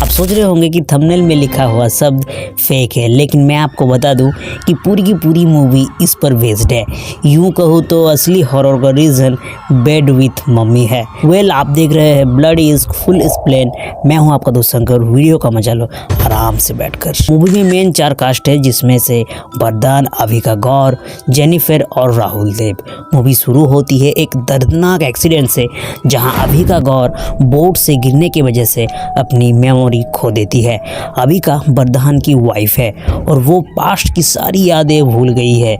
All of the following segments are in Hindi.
आप सोच रहे होंगे कि थंबनेल में लिखा हुआ शब्द फेक है, लेकिन मैं आपको बता दूं कि पूरी की पूरी मूवी इस पर बेस्ड है। यूं कहूँ तो असली हॉरर का रीज़न बेड विथ मम्मी है। आप देख रहे हैं ब्लड इज फुल एक्सप्लेन। मैं हूं आपका दोस्त शंकर। वीडियो का मजा लो आराम से बैठकर। मूवी में मेन 4 कास्ट है, जिसमें से वरदान, अभिका गौर, जेनिफर और राहुल देव। मूवी शुरू होती है एक दर्दनाक एक्सीडेंट से, जहां अभिका गौर बोट से गिरने की वजह से अपनी मेमोरी खो देती है। अभिका वरदान की वाइफ है और वो पास्ट की सारी यादें भूल गई है।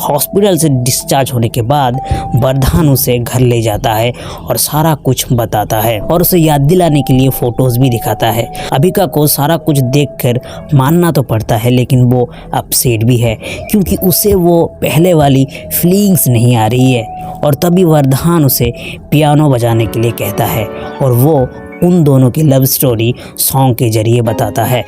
हॉस्पिटल से डिस्चार्ज होने के बाद वरदान उसे घर ले जाता है और सारा कुछ बताता है और उसे याद दिलाने के लिए फोटोज भी दिखाता है। अभिका को सारा कुछ देखकर मानना तो पड़ता है, लेकिन वो अपसेट भी है क्योंकि उसे वो पहले वाली फीलिंग्स नहीं आ रही है। और तभी वरदान उसे पियानो बजाने के लिए कहता है और वो उन दोनों की लव स्टोरी सॉन्ग के जरिए बताता है।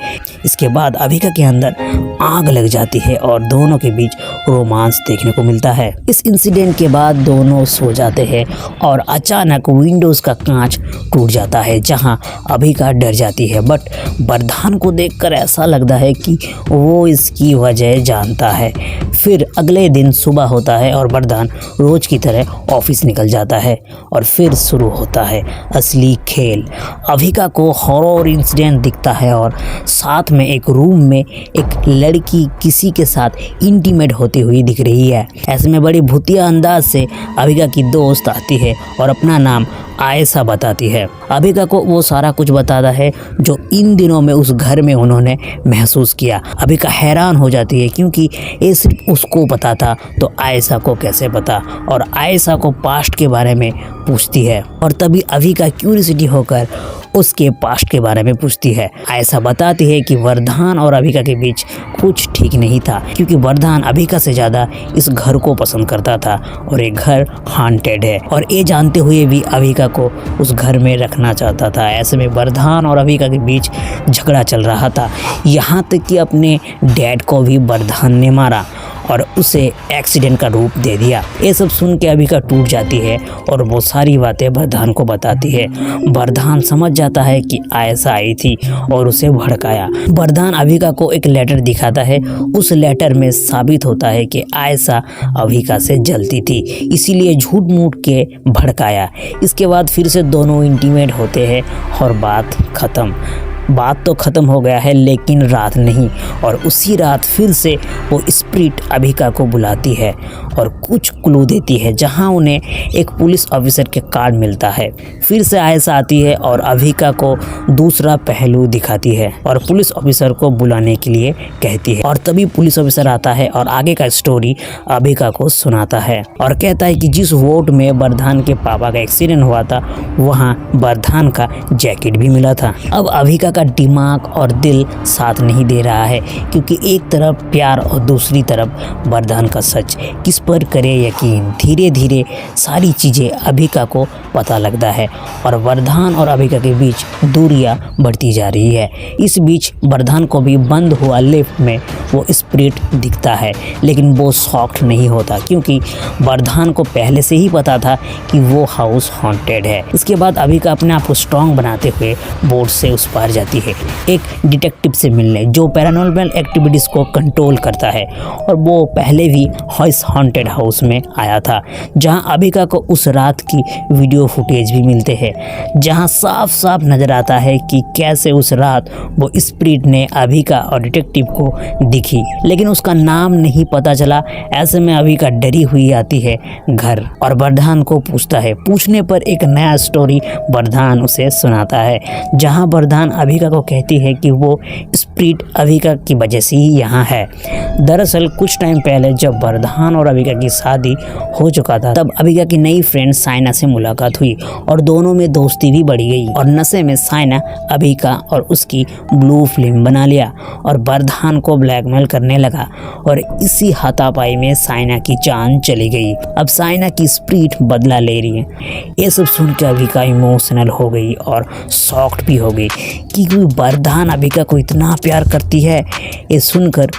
इसके बाद अभिका के अंदर आग लग जाती है और दोनों के बीच रोमांस देखने को मिलता है। इस इंसिडेंट के बाद दोनों सो जाते हैं और अचानक विंडोज का कांच टूट जाता है, जहां अभिका डर जाती है। बट वरदान को देखकर ऐसा लगता है कि वो इसकी वजह जानता है। फिर अगले दिन सुबह होता है और वरदान रोज की तरह ऑफिस निकल जाता है और फिर शुरू होता है असली खेल। अभिका को हॉरर इंसिडेंट दिखता है और साथ में एक रूम में एक लड़की किसी के साथ इंटीमेट होती हुई दिख रही है। ऐसे में बड़ी भूतिया अंदाज से अभिका की दोस्त आती है और अपना नाम आयशा बताती है। अभिका को वो सारा कुछ बताता है जो इन दिनों में उस घर में उन्होंने महसूस किया। अभिका हैरान हो जाती है क्योंकि ये सिर्फ उसको पता था, तो आयशा को कैसे पता, और आयशा को पास्ट के बारे में पूछती है। और तभी अभिका क्यूरियोसिटी होकर उसके पास्ट के बारे में पूछती है। आयशा बताती है कि वरदान और अभिका के बीच कुछ ठीक नहीं था, क्योंकि वरदान अभिका से ज़्यादा इस घर को पसंद करता था और ये घर हॉन्टेड है, और ये जानते हुए भी अभिका को उस घर में रखना चाहता था। ऐसे में वरदान और अभिका के बीच झगड़ा चल रहा था, यहाँ तक कि अपने डैड को भी वरदान ने मारा और उसे एक्सीडेंट का रूप दे दिया। ये सब सुन के अभिका टूट जाती है और वो सारी बातें वरदान को बताती है। वरदान समझ जाता है कि आयशा आई थी और उसे भड़काया। वरदान अभिका को एक लेटर दिखाता है। उस लेटर में साबित होता है कि आयशा अभिका से जलती थी, इसीलिए झूठ मूठ के भड़काया। इसके बाद फिर से दोनों इंटीमेट होते हैं और बात तो ख़त्म हो गया है, लेकिन रात नहीं। और उसी रात फिर से वो स्पिरिट अभिका को बुलाती है और कुछ क्लू देती है, जहां उन्हें एक पुलिस ऑफिसर के कार्ड मिलता है। फिर से आयशा आती है और अभिका को दूसरा पहलू दिखाती है और पुलिस ऑफिसर को बुलाने के लिए कहती है। और तभी पुलिस ऑफिसर आता है और आगे का स्टोरी अभिका को सुनाता है और कहता है कि जिस वोट में वरदान के पापा का एक्सीडेंट हुआ था, वहाँ वरदान का जैकेट भी मिला था। अब अभिका का दिमाग और दिल साथ नहीं दे रहा है, क्योंकि एक तरफ प्यार और दूसरी तरफ वरदान का सच। किस पर करे यकीन। धीरे धीरे सारी चीज़ें अभिका को पता लगता है और वरदान और अभिका के बीच दूरियां बढ़ती जा रही है। इस बीच वरदान को भी बंद हुआ लिफ्ट में वो स्पिरिट दिखता है, लेकिन वो शॉक्ड नहीं होता, क्योंकि वरदान को पहले से ही पता था कि वो हाउस हॉन्टेड है। इसके बाद अभिका अपने आप को स्ट्रॉन्ग बनाते हुए बोट से उस पार जाती है एक डिटेक्टिव से मिलने, जो पैरानॉर्मल एक्टिविटीज़ को कंट्रोल करता है। और वो पहले भी हॉन्टेड हाउस में आया था, जहां अभिका को उस रात की वीडियो फुटेज भी मिलते हैं, जहां साफ साफ नजर आता है कि कैसे उस रात वो स्पिरिट ने अभिका और डिटेक्टिव को दिखी, लेकिन उसका नाम नहीं पता चला। ऐसे में अभिका डरी हुई आती है घर और वरदान को पूछता है। पूछने पर एक नया स्टोरी वरदान उसे सुनाता है, जहां वरदान अभिका को कहती है कि वो स्पिरिट अभिका की वजह से ही यहाँ है। दरअसल कुछ टाइम पहले जब वरदान और अभिका की शादी हो चुका था, तब अभिका की नई फ्रेंड साइना से मुलाकात हुई और दोनों में दोस्ती भी बढ़ गई। और नशे में साइना अभिका और उसकी ब्लू फिल्म बना लिया और वरदान को ब्लैकमेल करने लगा, और इसी हाथापाई में साइना की जान चली गई। अब साइना की स्पिरिट बदला ले रही है। ये सब सुन के अभिका इमोशनल हो गई और शॉक्ड भी हो गई कि वरदान अभिका को इतना प्यार करती है। ये सुनकर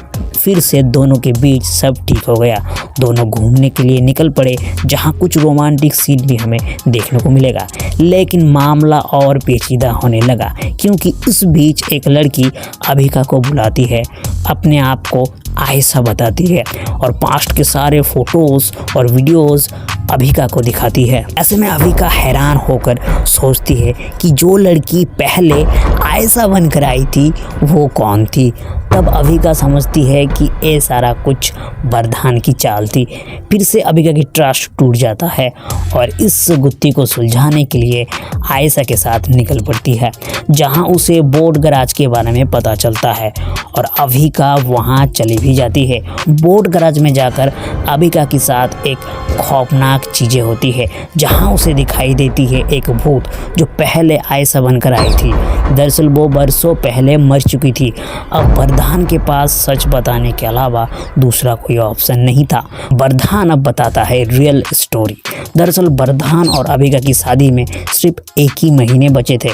फिर से दोनों के बीच सब ठीक हो गया। दोनों घूमने के लिए निकल पड़े, जहाँ कुछ रोमांटिक सीन भी हमें देखने को मिलेगा। लेकिन मामला और पेचीदा होने लगा, क्योंकि इस बीच एक लड़की अभिका को बुलाती है, अपने आप को आयशा बताती है और पास्ट के सारे फोटोज और वीडियोस अभिका को दिखाती है। ऐसे में अभिका हैरान होकर सोचती है कि जो लड़की पहले आयशा बनकर आई थी वो कौन थी। तब अभिका समझती है कि ये सारा कुछ वरदान की चाल थी। फिर से अभिका की ट्रस्ट टूट जाता है और इस गुत्थी को सुलझाने के लिए आयशा के साथ निकल पड़ती है, जहां उसे बोट गैराज के बारे में पता चलता है और अभिका वहां चली भी जाती है। बोट गैराज में जाकर अभिका के साथ एक खौफनाक चीज़ें होती है, जहां उसे दिखाई देती है एक भूत जो पहले आयशा बनकर आई थी। दरअसल वो बरसों पहले मर चुकी थी। अब वरदान के पास सच बताने के अलावा दूसरा कोई ऑप्शन नहीं था। वरदान अब बताता है रियल स्टोरी। दरअसल वरदान और अभिका की शादी में सिर्फ एक ही महीने बचे थे।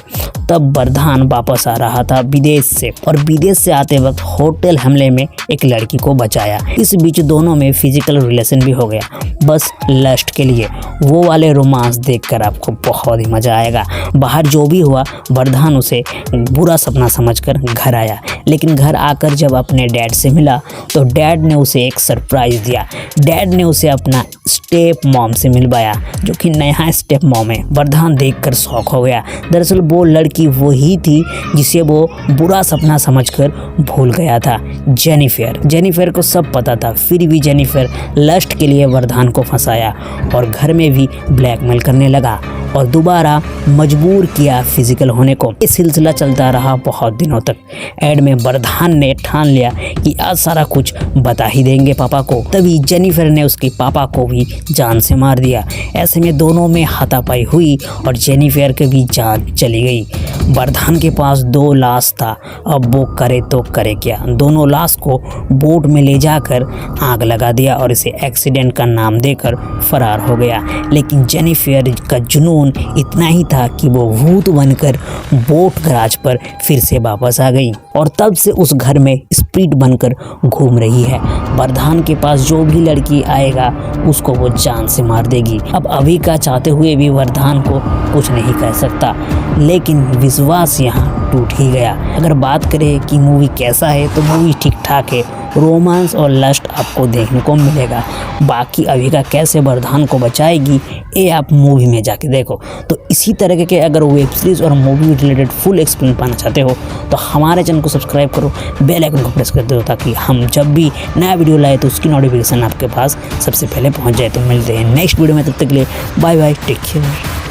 तब वरदान वापस आ रहा था विदेश से, और विदेश से आते वक्त होटल हमले में एक लड़की को बचाया। इस बीच दोनों में फिजिकल रिलेशन भी हो गया, बस लस्ट के लिए। वो वाले रोमांस देखकर आपको बहुत ही मजा आएगा। बाहर जो भी हुआ, वरदान उसे बुरा सपना समझकर घर आया, लेकिन घर आकर जब अपने डैड से मिला तो डैड ने उसे एक सरप्राइज दिया। डैड ने उसे अपना स्टेप मॉम से मिलवाया, जो कि नया स्टेप मॉम है। वरदान देखकर शॉक हो गया। दरअसल वो लड़की वही थी जिसे वो बुरा सपना समझकर भूल गया था, जेनिफर। जेनिफर को सब पता था, फिर भी जेनिफर लस्ट के लिए वरदान को फंसाया और घर में भी ब्लैकमेल करने लगा और दोबारा मजबूर किया फिजिकल होने को। ये सिलसिला चलता रहा बहुत दिनों तक। एड में वरदान ने ठान लिया कि आज सारा कुछ बता ही देंगे पापा को। तभी जेनिफर ने उसके पापा को भी जान से मार दिया। ऐसे में दोनों में हाथापाई हुई और जेनिफर की भी जान चली गई। वरदान के पास 2 लाश था, अब वो करे तो करे क्या। दोनों लाश को बोट में ले जाकर आग लगा दिया और इसे एक्सीडेंट का नाम देकर फरार हो गया। लेकिन जेनिफर का जुनून इतना ही था कि वो भूत बनकर बोट गैराज पर फिर से वापस आ गई और तब से उस घर में स्पिरिट बनकर घूम रही है। वरदान के पास जो भी लड़की आएगा उसको वो जान से मार देगी। अब अभिका चाहते हुए भी वरदान को कुछ नहीं कह सकता, लेकिन विश्वास यहाँ टूट ही गया। अगर बात करें कि मूवी कैसा है, तो मूवी ठीक ठाक है। रोमांस और लस्ट आपको देखने को मिलेगा। बाकी अभिका कैसे वरदान को बचाएगी ये आप मूवी में जाके देखो। तो इसी तरह के अगर वेब सीरीज़ और मूवी रिलेटेड फुल एक्सप्लेन पाना चाहते हो तो हमारे चैनल को सब्सक्राइब करो, बेल आइकन को प्रेस कर दो, ताकि हम जब भी नया वीडियो लाए तो उसकी नोटिफिकेशन आपके पास सबसे पहले पहुंच जाए। तो मिलते हैं नेक्स्ट वीडियो में, तब तक के लिए बाय बाय, टेक केयर।